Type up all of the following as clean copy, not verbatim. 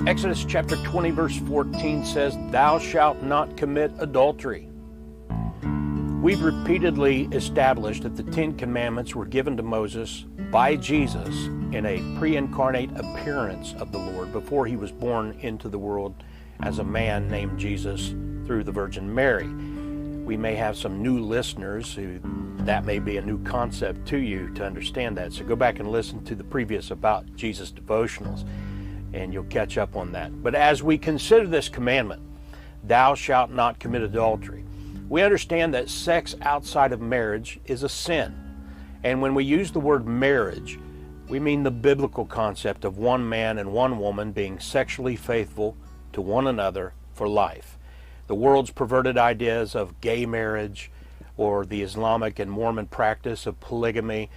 Exodus chapter 20 verse 14 says, "Thou shalt not commit adultery." We've repeatedly established that the Ten Commandments were given to Moses by Jesus in a pre-incarnate appearance of the Lord before he was born into the world as a man named Jesus through the Virgin Mary. We may have some new listeners who that may be a new concept to you to understand that. So go back and listen to the previous About Jesus devotionals and you'll catch up on that. But as we consider this commandment, thou shalt not commit adultery, we understand that sex outside of marriage is a sin. And when we use the word marriage, we mean the biblical concept of one man and one woman being sexually faithful to one another for life. The world's perverted ideas of gay marriage or the Islamic and Mormon practice of polygamy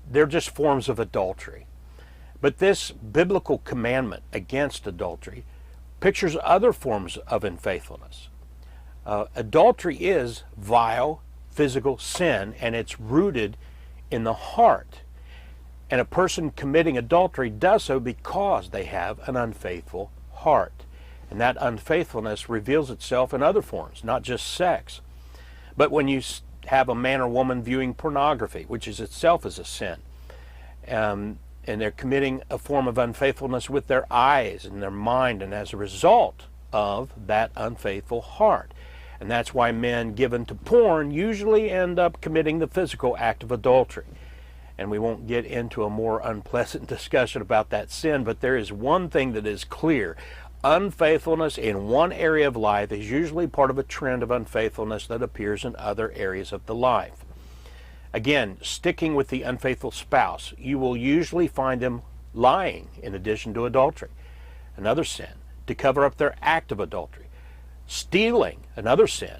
they're just forms of adultery. But this biblical commandment against adultery pictures other forms of unfaithfulness. Adultery is vile physical sin, and it's rooted in the heart. And a person committing adultery does so because they have an unfaithful heart. And that unfaithfulness reveals itself in other forms, not just sex. But when you have a man or woman viewing pornography, which is itself is a sin, and they're committing a form of unfaithfulness with their eyes and their mind, and as a result of that unfaithful heart. And that's why men given to porn usually end up committing the physical act of adultery. And we won't get into a more unpleasant discussion about that sin, but there is one thing that is clear. Unfaithfulness in one area of life is usually part of a trend of unfaithfulness that appears in other areas of the life. Again, sticking with the unfaithful spouse, you will usually find them lying in addition to adultery, another sin, to cover up their act of adultery. Stealing, another sin.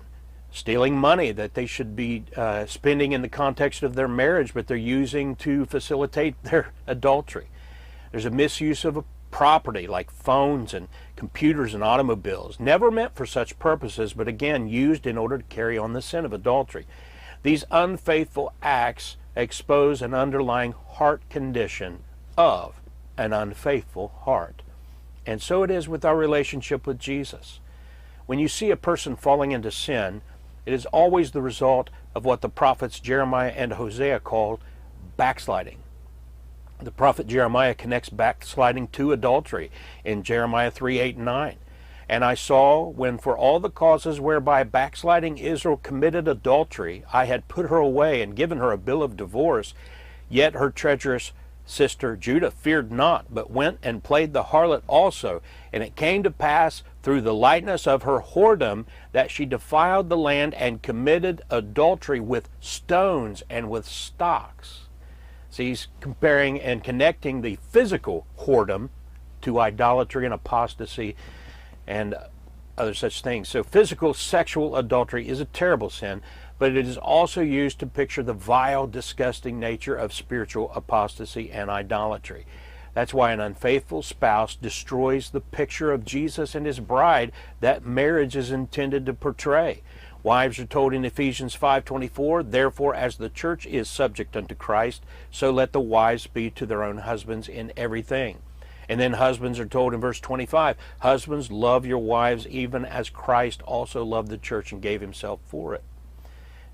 Stealing money that they should be spending in the context of their marriage, but they're using to facilitate their adultery. There's a misuse of a property like phones and computers and automobiles, never meant for such purposes, but again used in order to carry on the sin of adultery. These unfaithful acts expose an underlying heart condition of an unfaithful heart. And so it is with our relationship with Jesus. When you see a person falling into sin, it is always the result of what the prophets Jeremiah and Hosea called backsliding. The prophet Jeremiah connects backsliding to adultery in Jeremiah 3, 8, and 9. "And I saw, when for all the causes whereby backsliding Israel committed adultery, I had put her away and given her a bill of divorce, yet her treacherous sister Judah feared not, but went and played the harlot also. And it came to pass through the lightness of her whoredom that she defiled the land and committed adultery with stones and with stocks." See, he's comparing and connecting the physical whoredom to idolatry and apostasy and other such things. So physical sexual adultery is a terrible sin, but it is also used to picture the vile, disgusting nature of spiritual apostasy and idolatry. That's why an unfaithful spouse destroys the picture of Jesus and his bride that marriage is intended to portray. Wives are told in Ephesians 5:24, "Therefore, as the church is subject unto Christ, so let the wives be to their own husbands in everything." And then husbands are told in verse 25, "Husbands, love your wives even as Christ also loved the church and gave himself for it."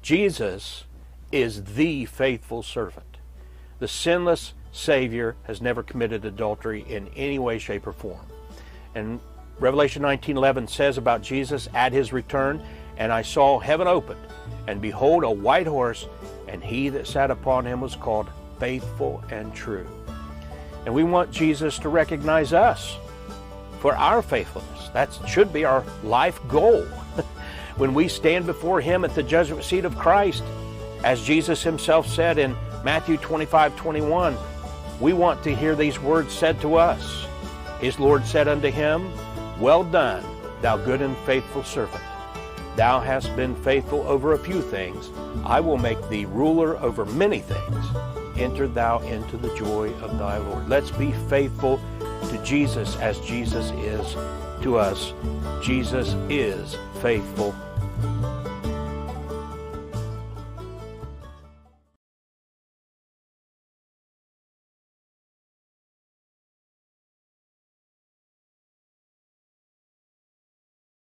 Jesus is the faithful servant. The sinless Savior has never committed adultery in any way, shape, or form. And Revelation 19:11 says about Jesus at his return, "And I saw heaven opened, and behold a white horse, and he that sat upon him was called Faithful and True." And we want Jesus to recognize us for our faithfulness. That should be our life goal. When we stand before him at the judgment seat of Christ, as Jesus himself said in Matthew 25:21, we want to hear these words said to us. His Lord said unto him, "Well done, thou good and faithful servant. Thou hast been faithful over a few things. I will make thee ruler over many things. Enter thou into the joy of thy Lord." Let's be faithful to Jesus as Jesus is to us. Jesus is faithful